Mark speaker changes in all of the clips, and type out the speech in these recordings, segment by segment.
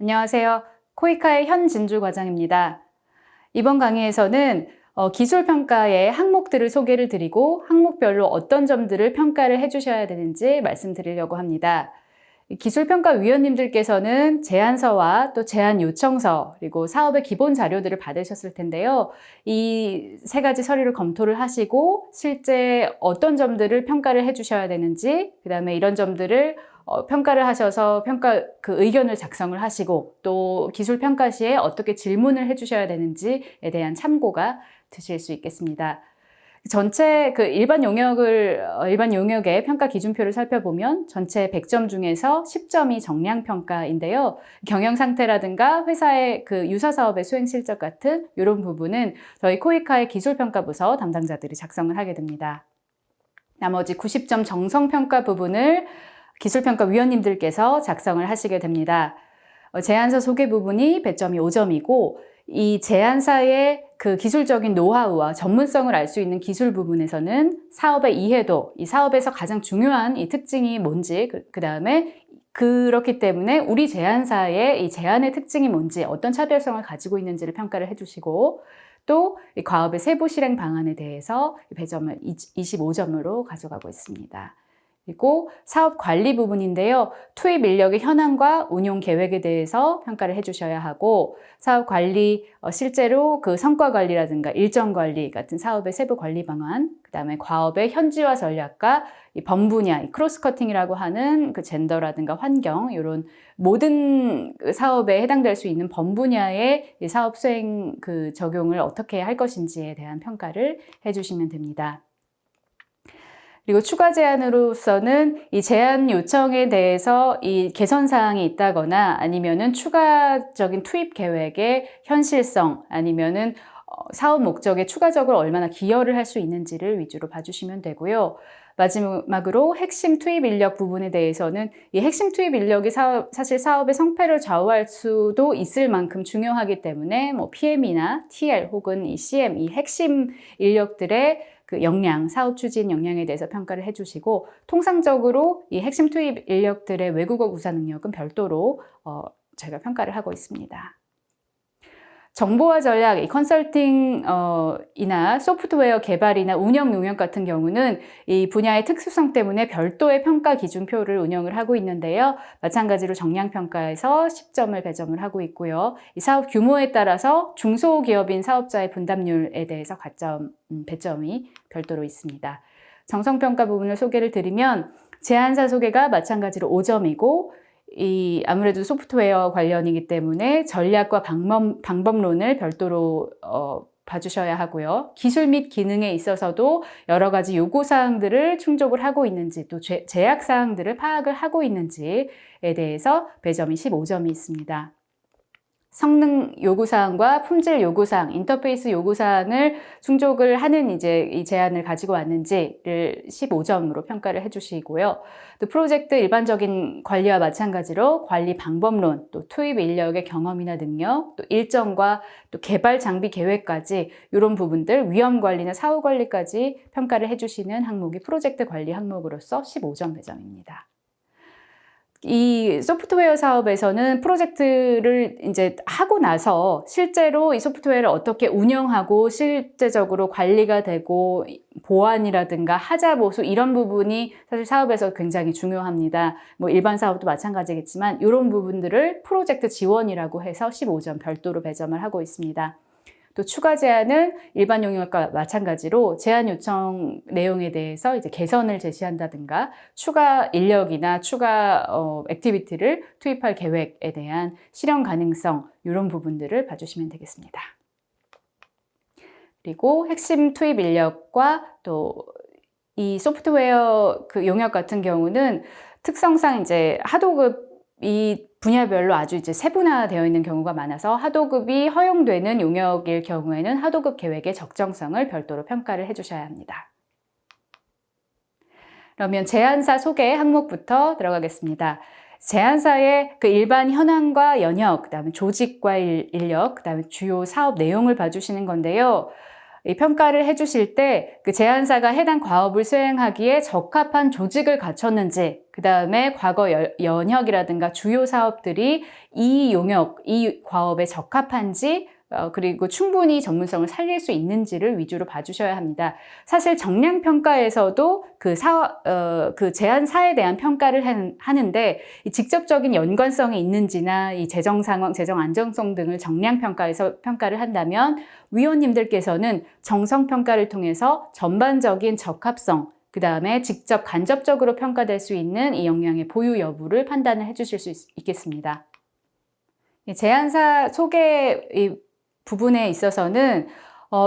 Speaker 1: 안녕하세요. 코이카의 현진주 과장입니다. 이번 강의에서는 기술평가의 항목들을 소개를 드리고 항목별로 어떤 점들을 평가를 해주셔야 되는지 말씀드리려고 합니다. 기술평가위원님들께서는 제안서와 또 제안 요청서 그리고 사업의 기본 자료들을 받으셨을 텐데요. 이 세 가지 서류를 검토를 하시고 실제 어떤 점들을 평가를 해주셔야 되는지, 그 다음에 이런 점들을 평가를 하셔서 그 의견을 작성을 하시고 또 기술평가 시에 어떻게 질문을 해주셔야 되는지에 대한 참고가 되실 수 있겠습니다. 전체 일반 용역의 평가 기준표를 살펴보면 전체 100점 중에서 10점이 정량평가인데요. 경영 상태라든가 회사의 유사 사업의 수행 실적 같은 이런 부분은 저희 코이카의 기술평가부서 담당자들이 작성을 하게 됩니다. 나머지 90점 정성평가 부분을 기술평가위원님들께서 작성을 하시게 됩니다. 제안서 소개 부분이 배점이 5점이고 이 제안사의 기술적인 노하우와 전문성을 알 수 있는 기술 부분에서는 사업의 이해도, 이 사업에서 가장 중요한 이 특징이 뭔지, 그 다음에 그렇기 때문에 우리 제안사의 이 제안의 특징이 뭔지, 어떤 차별성을 가지고 있는지를 평가를 해주시고 또 이 과업의 세부 실행 방안에 대해서 배점을 25점으로 가져가고 있습니다. 그리고 사업 관리 부분인데요. 투입 인력의 현황과 운용 계획에 대해서 평가를 해주셔야 하고 사업 관리, 실제로 성과 관리라든가 일정 관리 같은 사업의 세부 관리 방안, 그 다음에 과업의 현지화 전략과 이 범분야, 이 크로스 커팅이라고 하는 젠더라든가 환경, 이런 모든 사업에 해당될 수 있는 범분야의 이 사업 수행 적용을 어떻게 할 것인지에 대한 평가를 해주시면 됩니다. 그리고 추가 제안으로서는 이 제안 요청에 대해서 이 개선 사항이 있다거나 아니면은 추가적인 투입 계획의 현실성 아니면은 사업 목적에 추가적으로 얼마나 기여를 할 수 있는지를 위주로 봐주시면 되고요. 마지막으로 핵심 투입 인력 부분에 대해서는 이 핵심 투입 인력이 사실 사업의 성패를 좌우할 수도 있을 만큼 중요하기 때문에 PM이나 TL 혹은 이 CM, 이 핵심 인력들의 역량, 사업 추진 역량에 대해서 평가를 해주시고 통상적으로 이 핵심 투입 인력들의 외국어 구사 능력은 별도로 제가 평가를 하고 있습니다. 정보화 전략, 이 컨설팅이나 소프트웨어 개발이나 운영 용역 같은 경우는 이 분야의 특수성 때문에 별도의 평가 기준표를 운영을 하고 있는데요. 마찬가지로 정량평가에서 10점을 배점을 하고 있고요. 이 사업 규모에 따라서 중소기업인 사업자의 분담률에 대해서 배점이 별도로 있습니다. 정성평가 부분을 소개를 드리면 제안사 소개가 마찬가지로 5점이고 아무래도 소프트웨어 관련이기 때문에 전략과 방법론을 별도로 봐주셔야 하고요. 기술 및 기능에 있어서도 여러 가지 요구사항들을 충족을 하고 있는지 또 제약사항들을 파악을 하고 있는지에 대해서 배점이 15점이 있습니다. 성능 요구사항과 품질 요구사항, 인터페이스 요구사항을 충족을 하는 이 제안을 가지고 왔는지를 15점으로 평가를 해주시고요. 또 프로젝트 일반적인 관리와 마찬가지로 관리 방법론, 또 투입 인력의 경험이나 능력, 또 일정과 또 개발 장비 계획까지 이런 부분들, 위험 관리나 사후 관리까지 평가를 해주시는 항목이 프로젝트 관리 항목으로서 15점 배점입니다. 이 소프트웨어 사업에서는 프로젝트를 이제 하고 나서 실제로 이 소프트웨어를 어떻게 운영하고 실제적으로 관리가 되고 보안이라든가 하자 보수 이런 부분이 사실 사업에서 굉장히 중요합니다. 일반 사업도 마찬가지겠지만 이런 부분들을 프로젝트 지원이라고 해서 15점 별도로 배점을 하고 있습니다. 또 추가 제안은 일반 용역과 마찬가지로 제안 요청 내용에 대해서 이제 개선을 제시한다든가 추가 인력이나 추가 액티비티를 투입할 계획에 대한 실현 가능성 이런 부분들을 봐주시면 되겠습니다. 그리고 핵심 투입 인력과 또 이 소프트웨어 용역 같은 경우는 특성상 이제 하도급이 분야별로 아주 이제 세분화되어 있는 경우가 많아서 하도급이 허용되는 용역일 경우에는 하도급 계획의 적정성을 별도로 평가를 해주셔야 합니다. 그러면 제안사 소개 항목부터 들어가겠습니다. 제안사의 일반 현황과 연역, 그다음에 조직과 인력, 그다음에 주요 사업 내용을 봐주시는 건데요. 이 평가를 해주실 때 그 제안사가 해당 과업을 수행하기에 적합한 조직을 갖췄는지, 그 다음에 과거 연혁이라든가 주요 사업들이 이 용역, 이 과업에 적합한지, 그리고 충분히 전문성을 살릴 수 있는지를 위주로 봐주셔야 합니다. 사실 정량평가에서도 그 제안사에 대한 평가를 하는데 이 직접적인 연관성이 있는지나 이 재정 상황, 재정 안정성 등을 정량평가에서 평가를 한다면 위원님들께서는 정성평가를 통해서 전반적인 적합성, 그 다음에 직접 간접적으로 평가될 수 있는 이 역량의 보유 여부를 판단을 해주실 수 있겠습니다. 제안사 소개 부분에 있어서는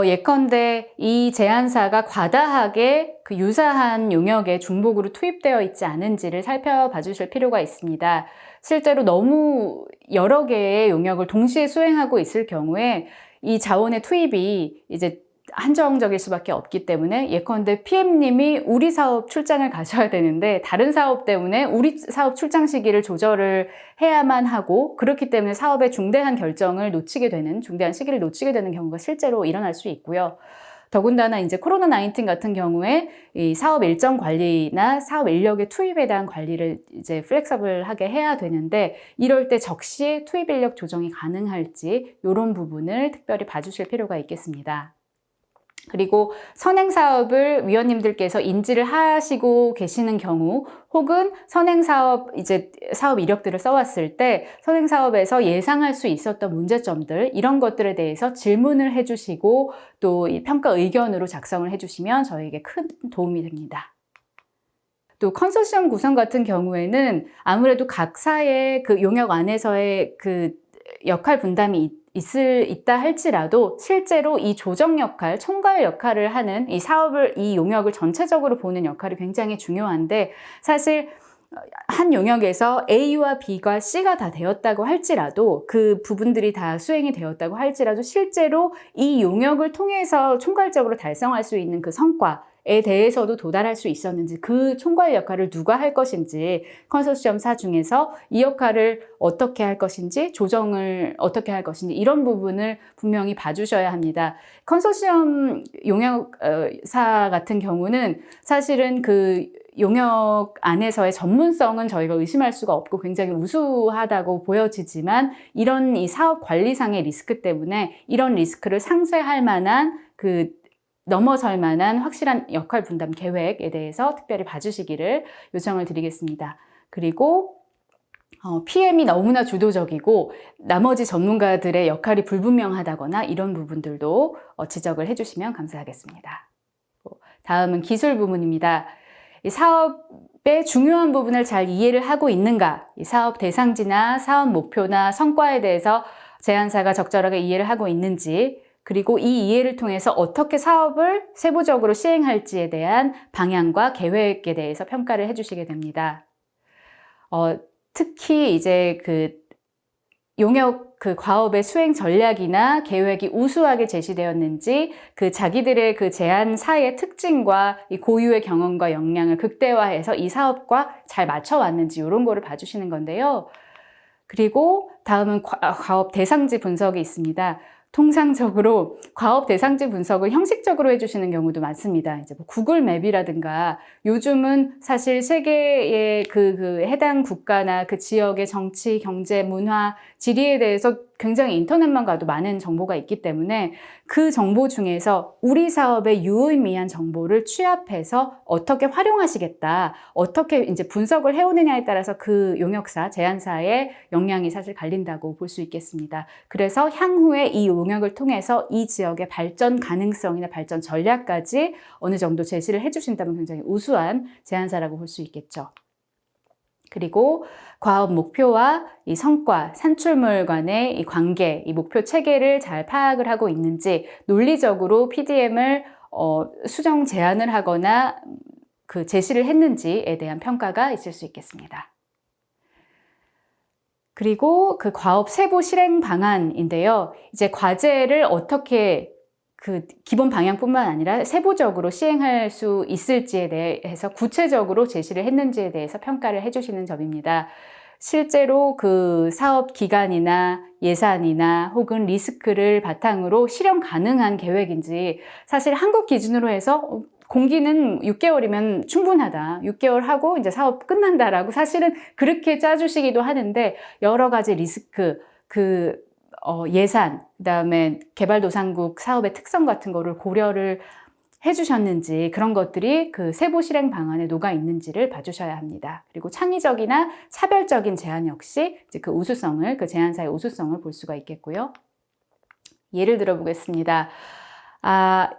Speaker 1: 예컨대 이 제안사가 과다하게 그 유사한 용역에 중복으로 투입되어 있지 않은지를 살펴봐 주실 필요가 있습니다. 실제로 너무 여러 개의 용역을 동시에 수행하고 있을 경우에 이 자원의 투입이 이제 한정적일 수밖에 없기 때문에 예컨대 PM님이 우리 사업 출장을 가셔야 되는데 다른 사업 때문에 우리 사업 출장 시기를 조절을 해야만 하고, 그렇기 때문에 사업의 중대한 결정을 놓치게 되는, 중대한 시기를 놓치게 되는 경우가 실제로 일어날 수 있고요. 더군다나 이제 코로나19 같은 경우에 이 사업 일정 관리나 사업 인력의 투입에 대한 관리를 이제 플렉서블하게 해야 되는데, 이럴 때 적시에 투입 인력 조정이 가능할지 이런 부분을 특별히 봐주실 필요가 있겠습니다. 그리고 선행사업을 위원님들께서 인지를 하시고 계시는 경우, 혹은 선행사업 사업 이력들을 써왔을 때 선행사업에서 예상할 수 있었던 문제점들, 이런 것들에 대해서 질문을 해주시고 또 이 평가 의견으로 작성을 해주시면 저에게 큰 도움이 됩니다. 또 컨소시엄 구성 같은 경우에는 아무래도 각사의 그 용역 안에서의 그 역할 분담이 있다 할지라도 실제로 이 조정 역할, 총괄 역할을 하는 이 사업을, 이 용역을 전체적으로 보는 역할이 굉장히 중요한데, 사실 한 용역에서 A와 B과 C가 다 되었다고 할지라도, 그 부분들이 다 수행이 되었다고 할지라도 실제로 이 용역을 통해서 총괄적으로 달성할 수 있는 그 성과에 대해서도 도달할 수 있었는지, 그 총괄 역할을 누가 할 것인지, 컨소시엄사 중에서 이 역할을 어떻게 할 것인지, 조정을 어떻게 할 것인지, 이런 부분을 분명히 봐주셔야 합니다. 컨소시엄 용역사 같은 경우는 사실은 그 용역 안에서의 전문성은 저희가 의심할 수가 없고 굉장히 우수하다고 보여지지만, 이런 이 사업 관리상의 리스크 때문에 이런 리스크를 상쇄할 만한, 넘어설 만한 확실한 역할 분담 계획에 대해서 특별히 봐주시기를 요청을 드리겠습니다. 그리고 PM이 너무나 주도적이고 나머지 전문가들의 역할이 불분명하다거나 이런 부분들도 지적을 해주시면 감사하겠습니다. 다음은 기술 부문입니다. 이 사업의 중요한 부분을 잘 이해를 하고 있는가, 이 사업 대상지나 사업 목표나 성과에 대해서 제안사가 적절하게 이해를 하고 있는지, 그리고 이 이해를 통해서 어떻게 사업을 세부적으로 시행할지에 대한 방향과 계획에 대해서 평가를 해주시게 됩니다. 특히 이제 용역 과업의 수행 전략이나 계획이 우수하게 제시되었는지, 자기들의 제안사의 특징과 이 고유의 경험과 역량을 극대화해서 이 사업과 잘 맞춰왔는지, 이런 거를 봐주시는 건데요. 그리고 다음은 과업 대상지 분석이 있습니다. 통상적으로 과업 대상지 분석을 형식적으로 해주시는 경우도 많습니다. 이제 구글 맵이라든가, 요즘은 사실 세계의 해당 국가나 그 지역의 정치, 경제, 문화, 지리에 대해서 굉장히 인터넷만 가도 많은 정보가 있기 때문에 그 정보 중에서 우리 사업의 유의미한 정보를 취합해서 어떻게 활용하시겠다, 어떻게 이제 분석을 해오느냐에 따라서 그 용역사, 제안사의 역량이 사실 갈린다고 볼 수 있겠습니다. 그래서 향후에 이 용역을 통해서 이 지역의 발전 가능성이나 발전 전략까지 어느 정도 제시를 해주신다면 굉장히 우수한 제안사라고 볼 수 있겠죠. 그리고 과업 목표와 이 성과, 산출물 간의 이 관계, 이 목표 체계를 잘 파악을 하고 있는지, 논리적으로 PDM을 수정 제안을 하거나 제시를 했는지에 대한 평가가 있을 수 있겠습니다. 그리고 과업 세부 실행 방안인데요. 이제 과제를 어떻게 기본 방향뿐만 아니라 세부적으로 시행할 수 있을지에 대해서 구체적으로 제시를 했는지에 대해서 평가를 해주시는 점입니다. 실제로 그 사업 기간이나 예산이나 혹은 리스크를 바탕으로 실현 가능한 계획인지, 사실 한국 기준으로 해서 공기는 6개월이면 충분하다. 6개월 하고 이제 사업 끝난다라고 사실은 그렇게 짜주시기도 하는데, 여러 가지 리스크, 예산, 그다음에 개발도상국 사업의 특성 같은 거를 고려를 해주셨는지, 그런 것들이 그 세부 실행 방안에 녹아 있는지를 봐주셔야 합니다. 그리고 창의적이나 차별적인 제안 역시 이제 그 우수성을, 그 제안사의 우수성을 볼 수가 있겠고요. 예를 들어 보겠습니다.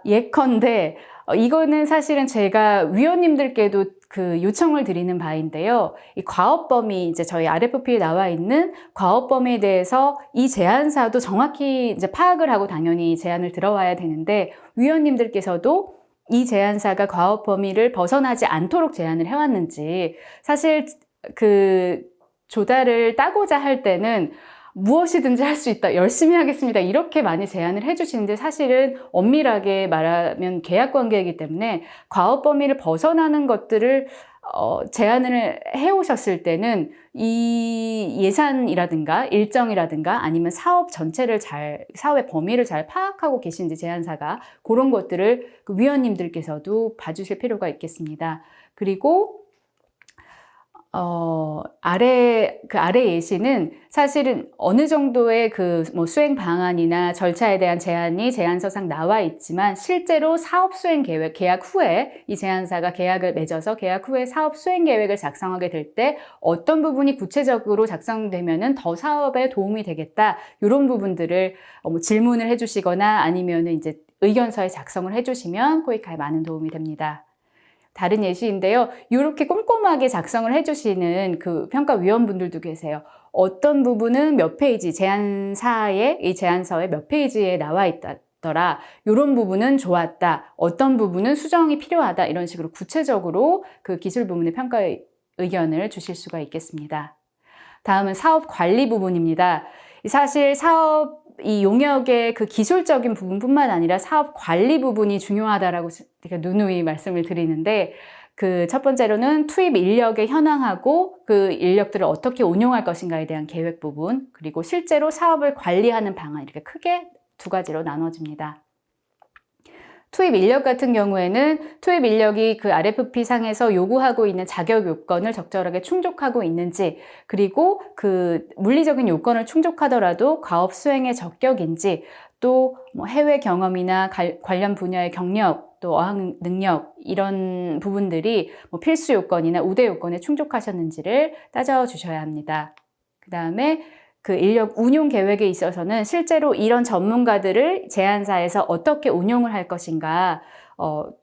Speaker 1: 예컨대 이거는 사실은 제가 위원님들께도 그 요청을 드리는 바인데요. 이 과업 범위, 이제 저희 RFP에 나와 있는 과업 범위에 대해서 이 제안사도 정확히 이제 파악을 하고 당연히 제안을 들어와야 되는데, 위원님들께서도 이 제안사가 과업 범위를 벗어나지 않도록 제안을 해왔는지, 사실 그 조달을 따고자 할 때는 무엇이든지 할 수 있다, 열심히 하겠습니다, 이렇게 많이 제안을 해주시는데, 사실은 엄밀하게 말하면 계약 관계이기 때문에 과업 범위를 벗어나는 것들을 제안을 해오셨을 때는 이 예산이라든가 일정이라든가 아니면 사업 전체를 사업의 범위를 잘 파악하고 계신지, 제안사가 그런 것들을 그 위원님들께서도 봐주실 필요가 있겠습니다. 그리고 아래 예시는 사실은 어느 정도의 그 뭐 수행 방안이나 절차에 대한 제안이 제안서상 나와 있지만, 실제로 사업 수행 계획, 계약 후에 이 제안사가 계약을 맺어서 계약 후에 사업 수행 계획을 작성하게 될 때 어떤 부분이 구체적으로 작성되면은 더 사업에 도움이 되겠다, 이런 부분들을 뭐 질문을 해주시거나 아니면은 이제 의견서에 작성을 해주시면 코이카에 많은 도움이 됩니다. 다른 예시인데요. 이렇게 꼼꼼하게 작성을 해주시는 그 평가위원분들도 계세요. 어떤 부분은 몇 페이지, 제안사의 이 제안서에 몇 페이지에 나와 있더라, 이런 부분은 좋았다, 어떤 부분은 수정이 필요하다, 이런 식으로 구체적으로 그 기술 부문의 평가 의견을 주실 수가 있겠습니다. 다음은 사업 관리 부분입니다. 사실 사업 이 용역의 그 기술적인 부분뿐만 아니라 사업 관리 부분이 중요하다라고 누누이 말씀을 드리는데, 그 첫 번째로는 투입 인력에 현황하고 그 인력들을 어떻게 운용할 것인가에 대한 계획 부분, 그리고 실제로 사업을 관리하는 방안, 이렇게 크게 두 가지로 나눠집니다. 투입 인력 같은 경우에는 투입 인력이 그 RFP 상에서 요구하고 있는 자격 요건을 적절하게 충족하고 있는지, 그리고 그 물리적인 요건을 충족하더라도 과업 수행에 적격인지, 또 뭐 해외 경험이나 관련 분야의 경력, 또 어학 능력, 이런 부분들이 뭐 필수 요건이나 우대 요건에 충족하셨는지를 따져주셔야 합니다. 그 다음에 그 인력 운용 계획에 있어서는 실제로 이런 전문가들을 제안사에서 어떻게 운용을 할 것인가,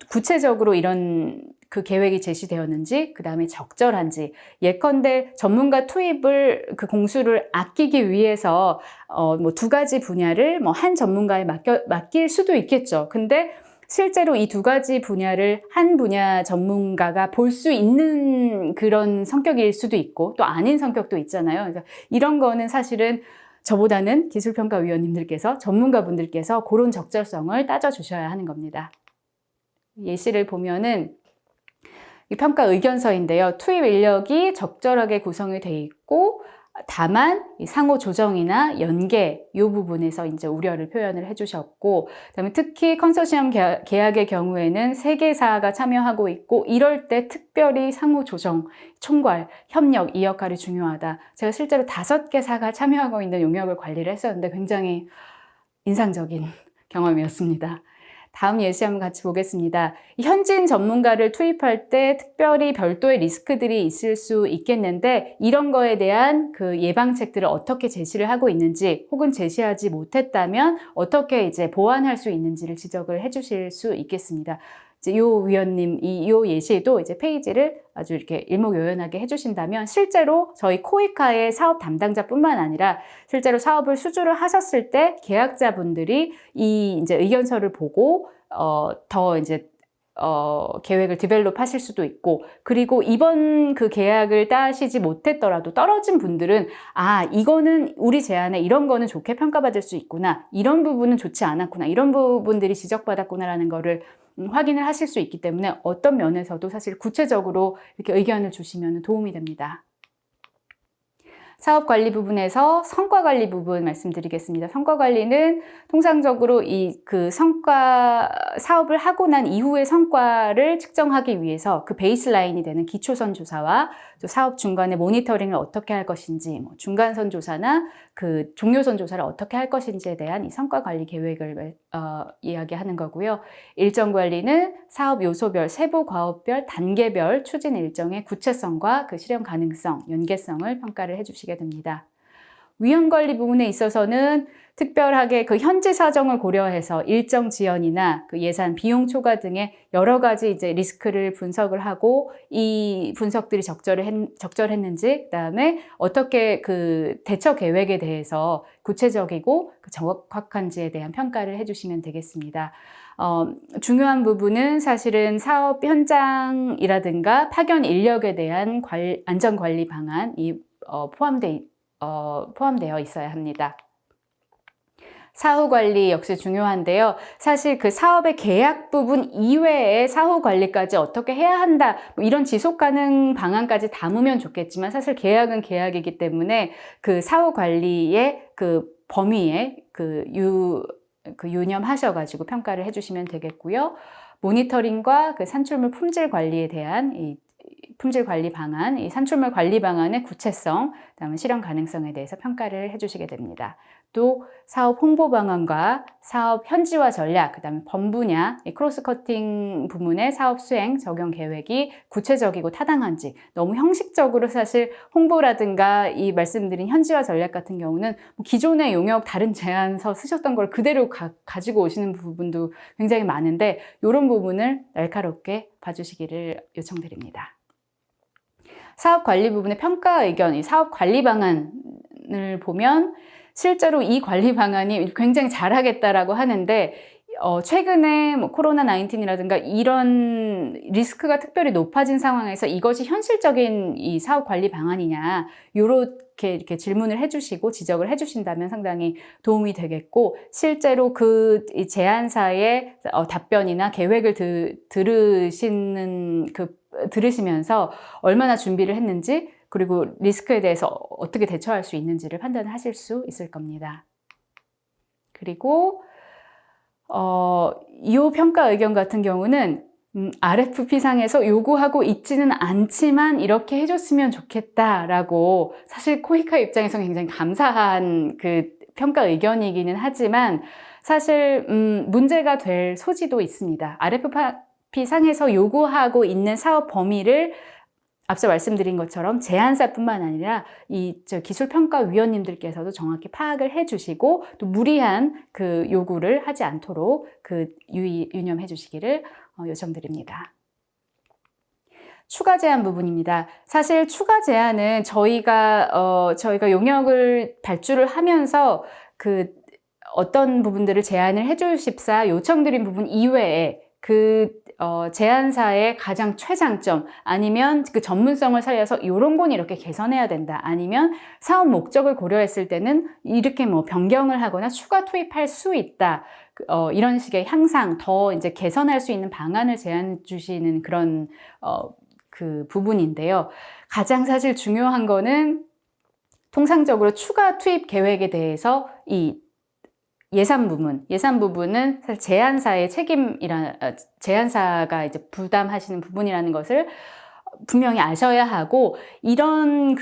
Speaker 1: 구체적으로 이런 그 계획이 제시되었는지, 그 다음에 적절한지, 예컨대 전문가 투입을 그 공수를 아끼기 위해서 뭐 두 가지 분야를 뭐 한 전문가에 맡길 수도 있겠죠. 근데 실제로 이 두 가지 분야를 한 분야 전문가가 볼 수 있는 그런 성격일 수도 있고 또 아닌 성격도 있잖아요. 그러니까 이런 거는 사실은 저보다는 기술평가위원님들께서, 전문가분들께서 그런 적절성을 따져주셔야 하는 겁니다. 예시를 보면은 이 평가 의견서인데요. 투입 인력이 적절하게 구성이 돼 있고, 다만 상호 조정이나 연계 이 부분에서 이제 우려를 표현을 해주셨고, 그다음에 특히 컨소시엄 계약의 경우에는 3개사가 참여하고 있고, 이럴 때 특별히 상호 조정, 총괄, 협력 이 역할이 중요하다. 제가 실제로 5개사가 참여하고 있는 용역을 관리를 했었는데 굉장히 인상적인 경험이었습니다. 다음 예시 한번 같이 보겠습니다. 현지인 전문가를 투입할 때 특별히 별도의 리스크들이 있을 수 있겠는데, 이런 거에 대한 그 예방책들을 어떻게 제시를 하고 있는지, 혹은 제시하지 못했다면 어떻게 이제 보완할 수 있는지를 지적을 해주실 수 있겠습니다. 이제 요 위원님, 요 예시도 이제 페이지를 아주 이렇게 일목요연하게 해주신다면, 실제로 저희 코이카의 사업 담당자뿐만 아니라 실제로 사업을 수주를 하셨을 때 계약자분들이 이 이제 의견서를 보고 더 이제 계획을 디벨롭 하실 수도 있고, 그리고 이번 그 계약을 따시지 못했더라도 떨어진 분들은 이거는 우리 제안에 이런 거는 좋게 평가받을 수 있구나, 이런 부분은 좋지 않았구나, 이런 부분들이 지적받았구나라는 거를 확인을 하실 수 있기 때문에 어떤 면에서도 사실 구체적으로 이렇게 의견을 주시면 도움이 됩니다. 사업 관리 부분에서 성과 관리 부분 말씀드리겠습니다. 성과 관리는 통상적으로 사업을 하고 난 이후의 성과를 측정하기 위해서 그 베이스라인이 되는 기초선 조사와 또 사업 중간에 모니터링을 어떻게 할 것인지, 중간선 조사나 그 종료선 조사를 어떻게 할 것인지에 대한 이 성과 관리 계획을 이야기하는 거고요. 일정 관리는 사업 요소별, 세부 과업별, 단계별 추진 일정의 구체성과 그 실현 가능성, 연계성을 평가를 해주시게 됩니다. 위험 관리 부분에 있어서는 특별하게 그 현지 사정을 고려해서 일정 지연이나 그 예산, 비용 초과 등의 여러 가지 이제 리스크를 분석을 하고 이 분석들이 적절했는지, 그다음에 어떻게 그 대처 계획에 대해서 구체적이고 정확한지에 대한 평가를 해주시면 되겠습니다. 중요한 부분은 사실은 사업 현장이라든가 파견 인력에 대한 안전관리 방안이 포함되어 있어야 합니다. 사후 관리 역시 중요한데요. 사실 그 사업의 계약 부분 이외에 사후 관리까지 어떻게 해야 한다, 이런 지속 가능 방안까지 담으면 좋겠지만 사실 계약은 계약이기 때문에 그 사후 관리의 그 범위에 유념하셔가지고 평가를 해주시면 되겠고요. 모니터링과 그 산출물 품질 관리에 대한 이 품질 관리 방안, 이 산출물 관리 방안의 구체성, 그다음에 실현 가능성에 대해서 평가를 해주시게 됩니다. 또 사업 홍보 방안과 사업 현지화 전략, 그다음에 범분야, 크로스 커팅 부문의 사업 수행 적용 계획이 구체적이고 타당한지, 너무 형식적으로 사실 홍보라든가 이 말씀드린 현지화 전략 같은 경우는 기존의 용역 다른 제안서 쓰셨던 걸 그대로 가지고 오시는 부분도 굉장히 많은데 이런 부분을 날카롭게 봐주시기를 요청드립니다. 사업 관리 부분의 평가 의견, 이 사업 관리 방안을 보면 실제로 이 관리 방안이 굉장히 잘하겠다라고 하는데 최근에 코로나19이라든가 이런 리스크가 특별히 높아진 상황에서 이것이 현실적인 이 사업 관리 방안이냐, 이렇게 질문을 해주시고 지적을 해주신다면 상당히 도움이 되겠고, 실제로 그 제안사의 답변이나 계획을 들으시면서 얼마나 준비를 했는지, 그리고 리스크에 대해서 어떻게 대처할 수 있는지를 판단하실 수 있을 겁니다. 그리고 이 평가 의견 같은 경우는 RFP상에서 요구하고 있지는 않지만 이렇게 해줬으면 좋겠다라고, 사실 코이카 입장에서는 굉장히 감사한 그 평가 의견이기는 하지만 사실 문제가 될 소지도 있습니다. RFP상에서 요구하고 있는 사업 범위를 앞서 말씀드린 것처럼 제안사뿐만 아니라 기술평가위원님들께서도 정확히 파악을 해주시고 또 무리한 그 요구를 하지 않도록 유념해 주시기를 요청드립니다. 추가 제안 부분입니다. 사실 추가 제안은 저희가 용역을 발주를 하면서 어떤 부분들을 제안을 해주십사 요청드린 부분 이외에 제안사의 가장 최장점, 아니면 그 전문성을 살려서 이런 건 이렇게 개선해야 된다, 아니면 사업 목적을 고려했을 때는 이렇게 변경을 하거나 추가 투입할 수 있다, 이런 식의 향상, 더 이제 개선할 수 있는 방안을 제안 주시는 그런 그 부분인데요. 가장 사실 중요한 거는 통상적으로 추가 투입 계획에 대해서 이 예산 부분은 사실 제안사가 이제 부담하시는 부분이라는 것을 분명히 아셔야 하고, 이런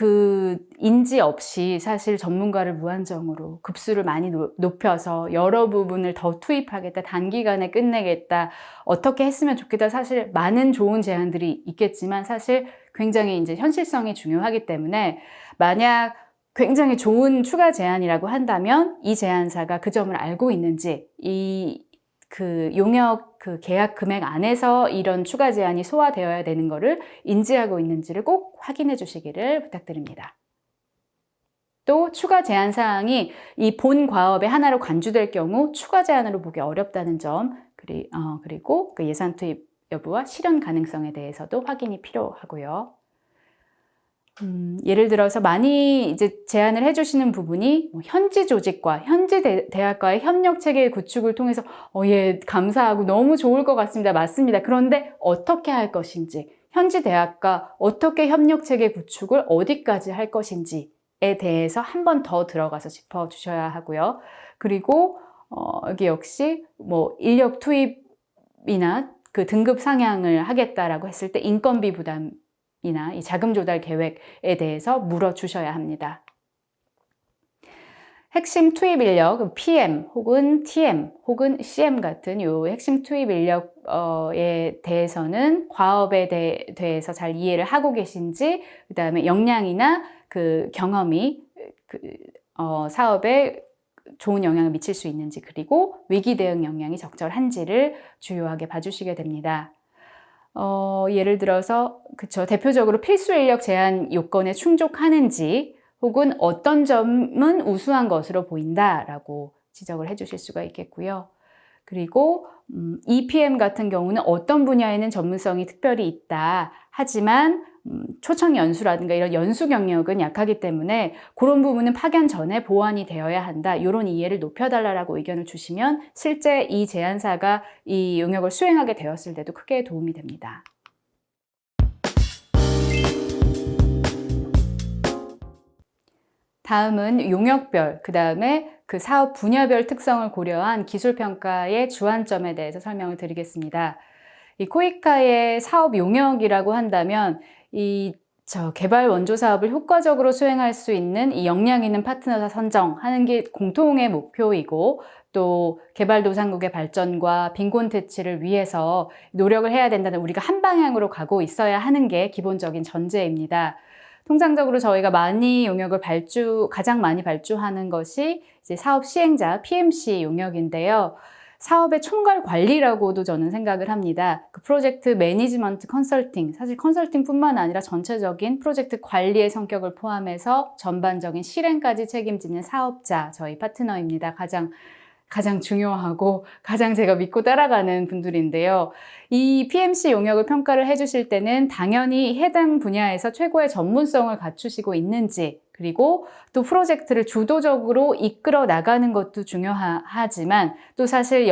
Speaker 1: 인지 없이 사실 전문가를 무한정으로 급수를 많이 높여서 여러 부분을 더 투입하겠다, 단기간에 끝내겠다, 어떻게 했으면 좋겠다, 사실 많은 좋은 제안들이 있겠지만 사실 굉장히 이제 현실성이 중요하기 때문에, 만약 굉장히 좋은 추가 제안이라고 한다면 이 제안사가 그 점을 알고 있는지, 용역 계약 금액 안에서 이런 추가 제안이 소화되어야 되는 것을 인지하고 있는지를 꼭 확인해 주시기를 부탁드립니다. 또 추가 제안 사항이 이 본 과업의 하나로 간주될 경우 추가 제안으로 보기 어렵다는 점, 그리고 그 예산 투입 여부와 실현 가능성에 대해서도 확인이 필요하고요. 예를 들어서 많이 이제 제안을 해주시는 부분이 현지 조직과 현지 대학과의 협력 체계 구축을 통해서 예, 감사하고 너무 좋을 것 같습니다. 맞습니다. 그런데 어떻게 할 것인지, 현지 대학과 어떻게 협력 체계 구축을 어디까지 할 것인지에 대해서 한 번 더 들어가서 짚어주셔야 하고요. 그리고 여기 역시 뭐 인력 투입이나 그 등급 상향을 하겠다라고 했을 때 인건비 부담이나 이 자금 조달 계획에 대해서 물어주셔야 합니다. 핵심 투입 인력, PM 혹은 TM 혹은 CM 같은 요 핵심 투입 인력에 대해서는 과업에 대해서 잘 이해를 하고 계신지, 그 다음에 역량이나 그 경험이 사업에 좋은 영향을 미칠 수 있는지, 그리고 위기 대응 역량이 적절한지를 주요하게 봐주시게 됩니다. 예를 들어서 대표적으로 필수 인력 제한 요건에 충족하는지, 혹은 어떤 점은 우수한 것으로 보인다라고 지적을 해주실 수가 있겠고요. 그리고 EPM 같은 경우는 어떤 분야에는 전문성이 특별히 있다. 하지만 초청 연수라든가 이런 연수 경력은 약하기 때문에 그런 부분은 파견 전에 보완이 되어야 한다. 이런 이해를 높여달라고 의견을 주시면 실제 이 제안사가 이 용역을 수행하게 되었을 때도 크게 도움이 됩니다. 다음은 용역별, 그 다음에 그 사업 분야별 특성을 고려한 기술평가의 주안점에 대해서 설명을 드리겠습니다. 이 코이카의 사업 용역이라고 한다면 개발 원조 사업을 효과적으로 수행할 수 있는 이 역량 있는 파트너사 선정하는 게 공통의 목표이고, 또 개발도상국의 발전과 빈곤 퇴치를 위해서 노력을 해야 된다는, 우리가 한 방향으로 가고 있어야 하는 게 기본적인 전제입니다. 통상적으로 저희가 가장 많이 발주하는 것이 이제 사업 시행자, PMC 용역인데요. 사업의 총괄 관리라고도 저는 생각을 합니다. 그 프로젝트 매니지먼트 컨설팅, 사실 컨설팅뿐만 아니라 전체적인 프로젝트 관리의 성격을 포함해서 전반적인 실행까지 책임지는 사업자, 저희 파트너입니다. 가장 중요하고 가장 제가 믿고 따라가는 분들인데요. 이 PMC 용역을 평가를 해주실 때는 당연히 해당 분야에서 최고의 전문성을 갖추시고 있는지, 그리고 또 프로젝트를 주도적으로 이끌어 나가는 것도 중요하지만, 또 사실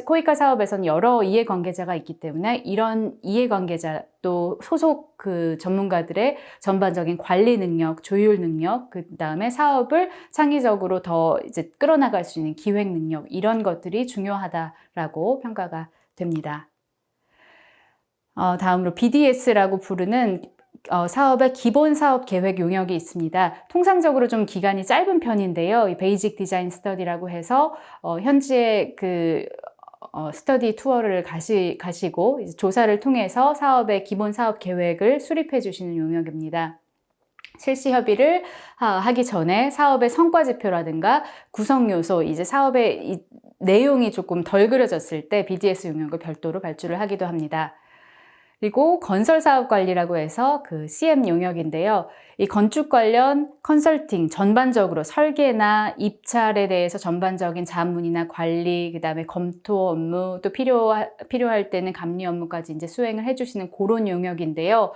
Speaker 1: 코이카 사업에서는 여러 이해관계자가 있기 때문에 이런 이해관계자 또 소속 그 전문가들의 전반적인 관리 능력, 조율 능력, 그 다음에 사업을 창의적으로 더 이제 끌어나갈 수 있는 기획 능력, 이런 것들이 중요하다라고 평가가 됩니다. 다음으로 BDS라고 부르는 사업의 기본 사업 계획 용역이 있습니다. 통상적으로 좀 기간이 짧은 편인데요. 이 베이직 디자인 스터디라고 해서 현지의 그 스터디 투어를 가시고 이제 조사를 통해서 사업의 기본 사업 계획을 수립해 주시는 용역입니다. 실시 협의를 하기 전에 사업의 성과 지표라든가 구성 요소, 이제 사업의 이 내용이 조금 덜 그려졌을 때 BDS 용역을 별도로 발주를 하기도 합니다. 그리고 건설 사업 관리라고 해서 그 CM 용역인데요. 이 건축 관련 컨설팅, 전반적으로 설계나 입찰에 대해서 전반적인 자문이나 관리, 그 다음에 검토 업무, 또 필요할 때는 감리 업무까지 이제 수행을 해주시는 그런 용역인데요.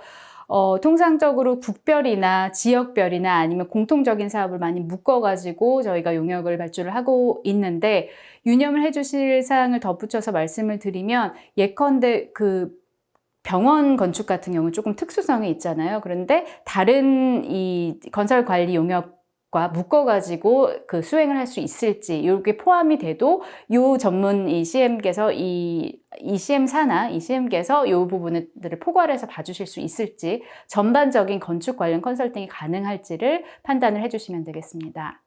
Speaker 1: 통상적으로 국별이나 지역별이나 아니면 공통적인 사업을 많이 묶어가지고 저희가 용역을 발주를 하고 있는데, 유념을 해주실 사항을 덧붙여서 말씀을 드리면, 예컨대 병원 건축 같은 경우는 조금 특수성이 있잖아요. 그런데 다른 이 건설 관리 용역과 묶어가지고 그 수행을 할 수 있을지, 이게 포함이 돼도 이 전문 이 CM께서 이 CM사나 이 CM께서 이 부분들을 포괄해서 봐주실 수 있을지, 전반적인 건축 관련 컨설팅이 가능할지를 판단을 해주시면 되겠습니다.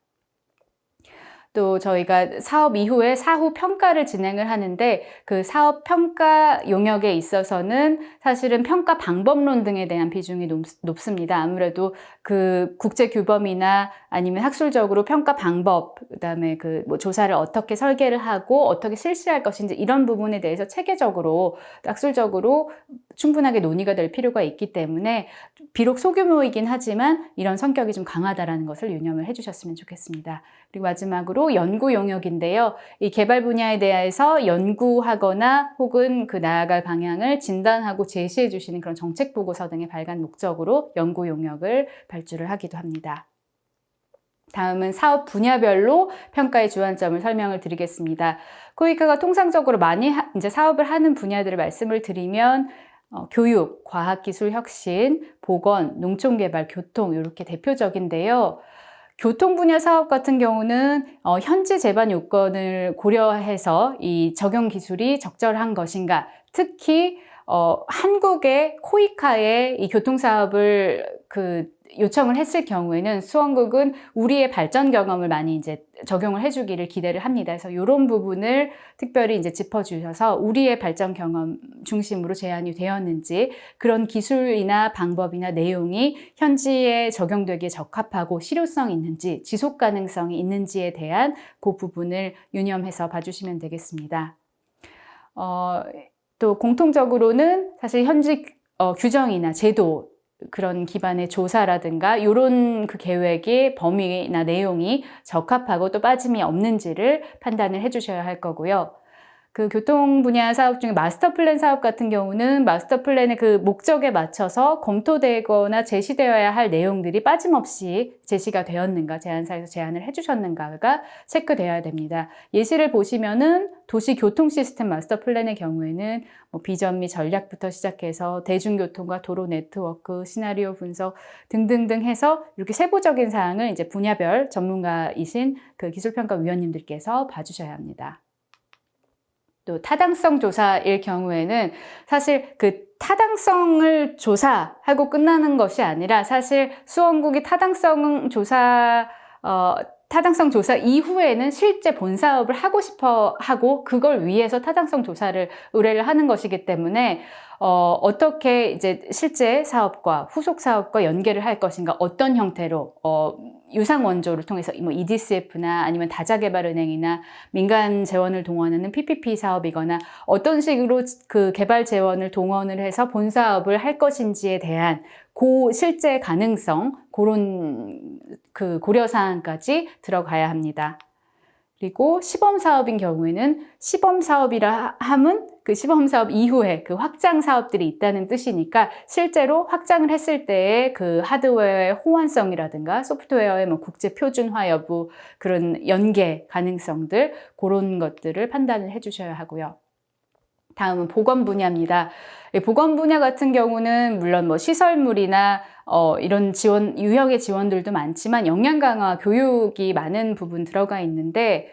Speaker 1: 또 저희가 사업 이후에 사후 평가를 진행을 하는데, 그 사업 평가 용역에 있어서는 사실은 평가 방법론 등에 대한 비중이 높습니다. 아무래도 그 국제 규범이나 아니면 학술적으로 평가 방법, 그다음에 조사를 어떻게 설계를 하고 어떻게 실시할 것인지, 이런 부분에 대해서 체계적으로 학술적으로 충분하게 논의가 될 필요가 있기 때문에, 비록 소규모이긴 하지만 이런 성격이 좀 강하다라는 것을 유념을 해주셨으면 좋겠습니다. 그리고 마지막으로 연구 용역인데요. 이 개발 분야에 대해서 연구하거나 혹은 나아갈 방향을 진단하고 제시해 주시는 그런 정책 보고서 등의 발간 목적으로 연구 용역을 발주를 하기도 합니다. 다음은 사업 분야별로 평가의 주안점을 설명을 드리겠습니다. 코이카가 통상적으로 많이 이제 사업을 하는 분야들을 말씀을 드리면, 교육, 과학기술 혁신, 보건, 농촌개발, 교통, 이렇게 대표적인데요. 교통 분야 사업 같은 경우는 현지 제반 요건을 고려해서 이 적용 기술이 적절한 것인가, 특히 한국의 코이카에 이 교통 사업을 요청을 했을 경우에는 수원국은 우리의 발전 경험을 많이 이제 적용을 해주기를 기대를 합니다. 그래서 이런 부분을 특별히 이제 짚어주셔서 우리의 발전 경험 중심으로 제안이 되었는지, 그런 기술이나 방법이나 내용이 현지에 적용되기에 적합하고 실효성이 있는지, 지속 가능성이 있는지에 대한 그 부분을 유념해서 봐주시면 되겠습니다. 또 공통적으로는 사실 현지 규정이나 제도, 그런 기반의 조사라든가 이런 그 계획의 범위나 내용이 적합하고 또 빠짐이 없는지를 판단을 해주셔야 할 거고요. 그 교통 분야 사업 중에 마스터 플랜 사업 같은 경우는 마스터 플랜의 그 목적에 맞춰서 검토되거나 제시되어야 할 내용들이 빠짐없이 제시가 되었는가, 제안사에서 제안을 해주셨는가가 체크되어야 됩니다. 예시를 보시면은 도시 교통 시스템 마스터 플랜의 경우에는 비전 및 전략부터 시작해서 대중교통과 도로 네트워크, 시나리오 분석 등등등 해서 이렇게 세부적인 사항을 이제 분야별 전문가이신 그 기술평가위원님들께서 봐주셔야 합니다. 또 타당성 조사일 경우에는 사실 그 타당성을 조사하고 끝나는 것이 아니라, 사실 수원국이 타당성 조사 이후에는 실제 본 사업을 하고 싶어 하고 그걸 위해서 타당성 조사를 의뢰를 하는 것이기 때문에 어떻게 이제 실제 사업과 후속 사업과 연계를 할 것인가, 어떤 형태로 유상 원조를 통해서 뭐 EDCF나 아니면 다자개발은행이나 민간 재원을 동원하는 PPP 사업이거나 어떤 식으로 그 개발 재원을 동원을 해서 본 사업을 할 것인지에 대한 그 실제 가능성, 그런 그 고려 사항까지 들어가야 합니다. 그리고 시범 사업인 경우에는 시범 사업이라 함은 그 시범 사업 이후에 그 확장 사업들이 있다는 뜻이니까, 실제로 확장을 했을 때의 그 하드웨어의 호환성이라든가 소프트웨어의 뭐 국제 표준화 여부, 그런 연계 가능성들, 그런 것들을 판단을 해주셔야 하고요. 다음은 보건 분야입니다. 보건 분야 같은 경우는 물론 뭐 시설물이나 이런 지원, 유형의 지원들도 많지만 역량 강화 교육이 많은 부분 들어가 있는데,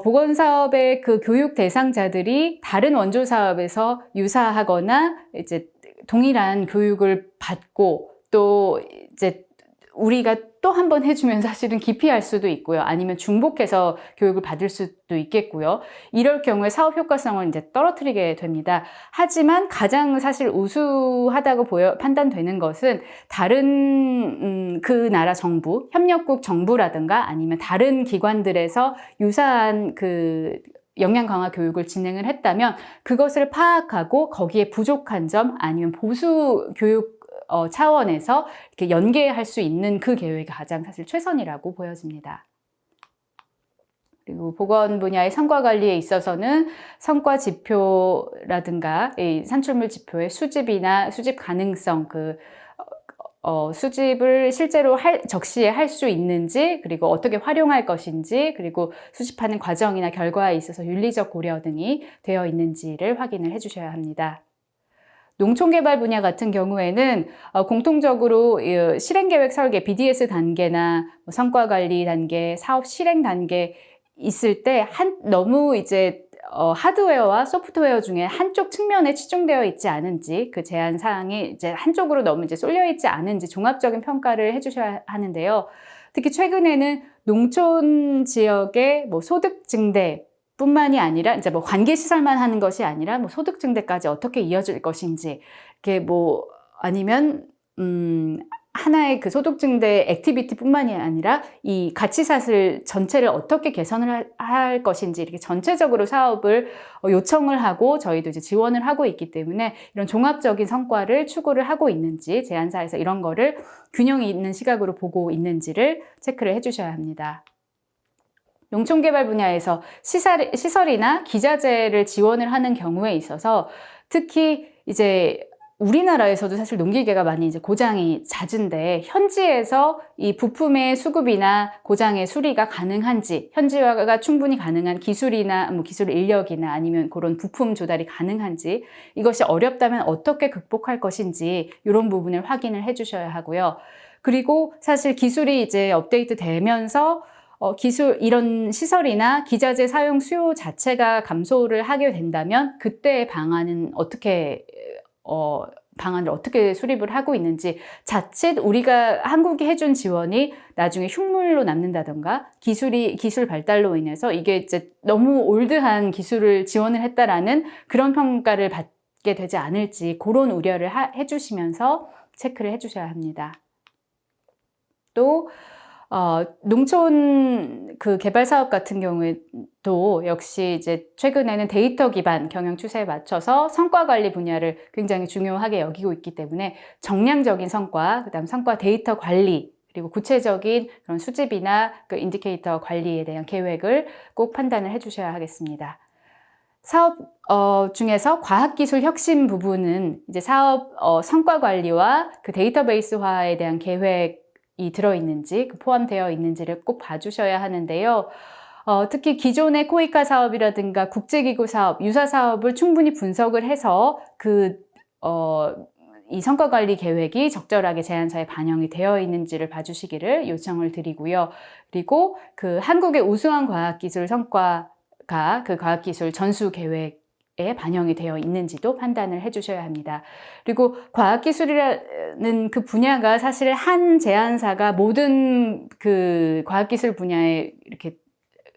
Speaker 1: 보건 사업의 그 교육 대상자들이 다른 원조 사업에서 유사하거나 이제 동일한 교육을 받고, 또 이제 우리가 또 한 번 해주면 사실은 기피할 수도 있고요. 아니면 중복해서 교육을 받을 수도 있겠고요. 이럴 경우에 사업 효과성을 이제 떨어뜨리게 됩니다. 하지만 가장 사실 우수하다고 판단되는 것은 다른 그 나라 정부, 협력국 정부라든가 아니면 다른 기관들에서 유사한 그 역량 강화 교육을 진행을 했다면 그것을 파악하고 거기에 부족한 점, 아니면 보수 교육 차원에서 이렇게 연계할 수 있는 그 계획이 가장 사실 최선이라고 보여집니다. 그리고 보건 분야의 성과 관리에 있어서는 성과 지표라든가 이 산출물 지표의 수집이나 수집 가능성, 수집을 실제로 적시에 할 수 있는지, 그리고 어떻게 활용할 것인지, 그리고 수집하는 과정이나 결과에 있어서 윤리적 고려 등이 되어 있는지를 확인을 해주셔야 합니다. 농촌개발 분야 같은 경우에는 공통적으로 실행계획 설계, BDS 단계나 성과관리 단계, 사업 실행 단계 있을 때 너무 이제 하드웨어와 소프트웨어 중에 한쪽 측면에 치중되어 있지 않은지, 그 제안 사항이 이제 한쪽으로 너무 이제 쏠려 있지 않은지 종합적인 평가를 해주셔야 하는데요. 특히 최근에는 농촌 지역의 뭐 소득 증대 뿐만이 아니라 이제 뭐 관계 시설만 하는 것이 아니라 뭐 소득 증대까지 어떻게 이어질 것인지, 이렇게 뭐 아니면 하나의 그 소득 증대 액티비티뿐만이 아니라 이 가치사슬 전체를 어떻게 개선을 할 것인지, 이렇게 전체적으로 사업을 요청을 하고 저희도 이제 지원을 하고 있기 때문에 이런 종합적인 성과를 추구를 하고 있는지, 제안사에서 이런 거를 균형이 있는 시각으로 보고 있는지를 체크를 해주셔야 합니다. 농촌개발 분야에서 시설이나 기자재를 지원을 하는 경우에 있어서 특히 이제 우리나라에서도 사실 농기계가 많이 이제 고장이 잦은데, 현지에서 이 부품의 수급이나 고장의 수리가 가능한지, 현지화가 충분히 가능한 기술이나 뭐 기술 인력이나 아니면 그런 부품 조달이 가능한지, 이것이 어렵다면 어떻게 극복할 것인지, 이런 부분을 확인을 해주셔야 하고요. 그리고 사실 기술이 이제 업데이트 되면서 이런 시설이나 기자재 사용 수요 자체가 감소를 하게 된다면 그때의 방안은 방안을 어떻게 수립을 하고 있는지, 자칫 우리가 한국이 해준 지원이 나중에 흉물로 남는다던가 기술 발달로 인해서 이게 이제 너무 올드한 기술을 지원을 했다라는 그런 평가를 받게 되지 않을지 그런 우려를 해주시면서 체크를 해주셔야 합니다. 또 농촌 그 개발 사업 같은 경우에도 역시 이제 최근에는 데이터 기반 경영 추세에 맞춰서 성과 관리 분야를 굉장히 중요하게 여기고 있기 때문에 정량적인 성과, 그다음 성과 데이터 관리, 그리고 구체적인 그런 수집이나 그 인디케이터 관리에 대한 계획을 꼭 판단을 해주셔야 하겠습니다. 사업 중에서 과학기술 혁신 부분은 이제 사업 성과 관리와 그 데이터베이스화에 대한 계획이 들어있는지, 포함되어 있는지를 꼭 봐주셔야 하는데요. 특히 기존의 코이카 사업이라든가 국제기구 사업, 유사 사업을 충분히 분석을 해서 이 성과관리 계획이 적절하게 제안서에 반영이 되어 있는지를 봐주시기를 요청을 드리고요. 그리고 그 한국의 우수한 과학기술 성과가 그 과학기술 전수 계획에 반영이 되어 있는지도 판단을 해주셔야 합니다. 그리고 과학기술이라는 그 분야가 사실 한 제안사가 모든 그 과학기술 분야에 이렇게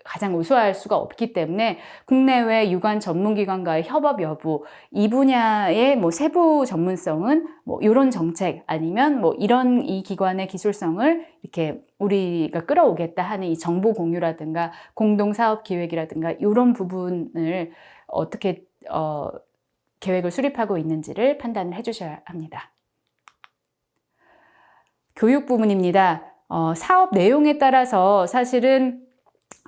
Speaker 1: 가장 우수할 수가 없기 때문에 국내외 유관 전문기관과의 협업 여부, 이 분야의 뭐 세부 전문성은 뭐 이런 정책 아니면 뭐 이 기관의 기술성을 이렇게 우리가 끌어오겠다 하는 이 정보 공유라든가 공동 사업 기획이라든가 이런 부분을 어떻게 계획을 수립하고 있는지를 판단을 해주셔야 합니다. 교육 부분입니다. 사업 내용에 따라서 사실은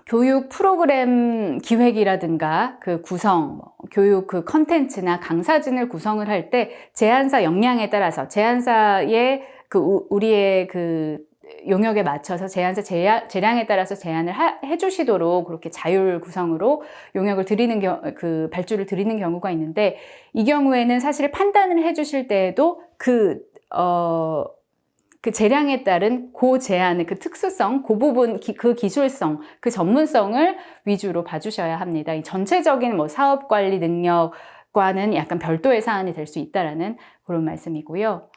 Speaker 1: 교육 프로그램 기획이라든가 그 구성, 교육 그 컨텐츠나 강사진을 구성을 할 때 제안사 역량에 따라서 제안사의 우리의 그 용역에 맞춰서 제안사 재량에 따라서 제안을 해주시도록 그렇게 자율 구성으로 용역을 발주를 드리는 경우가 있는데, 이 경우에는 사실 판단을 해주실 때에도 그 재량에 따른 제안의 그 특수성, 그 부분, 그 기술성, 그 전문성을 위주로 봐주셔야 합니다. 이 전체적인 사업 관리 능력과는 약간 별도의 사안이 될 수 있다라는 그런 말씀이고요.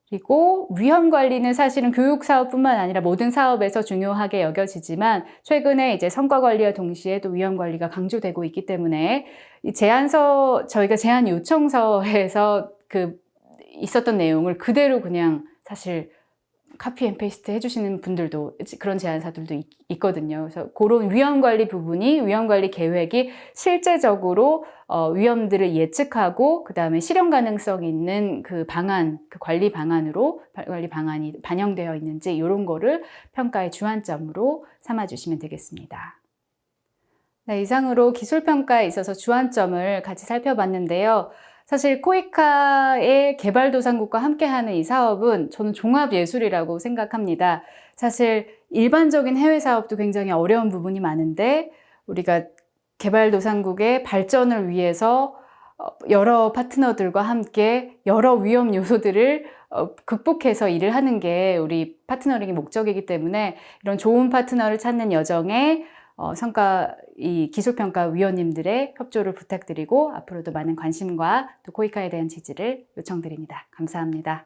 Speaker 1: 그리고 위험 관리는 사실은 교육 사업뿐만 아니라 모든 사업에서 중요하게 여겨지지만 최근에 이제 성과 관리와 동시에 또 위험 관리가 강조되고 있기 때문에 이 저희가 제안 요청서에서 있었던 내용을 그대로 그냥 사실 카피 앤 페이스트 해주시는 분들도, 그런 제안사들도 있거든요. 그래서 그런 위험관리 부분이, 위험관리 계획이 실제적으로 위험들을 예측하고 그 다음에 실현 가능성이 있는 그 관리 방안이 반영되어 있는지 이런 거를 평가의 주안점으로 삼아주시면 되겠습니다. 네, 이상으로 기술평가에 있어서 주안점을 같이 살펴봤는데요. 사실 코이카의 개발도상국과 함께하는 이 사업은 저는 종합예술이라고 생각합니다. 사실 일반적인 해외 사업도 굉장히 어려운 부분이 많은데 우리가 개발도상국의 발전을 위해서 여러 파트너들과 함께 여러 위험 요소들을 극복해서 일을 하는 게 우리 파트너링의 목적이기 때문에 이런 좋은 파트너를 찾는 여정에 이 기술평가위원님들의 협조를 부탁드리고 앞으로도 많은 관심과 또 코이카에 대한 지지를 요청드립니다. 감사합니다.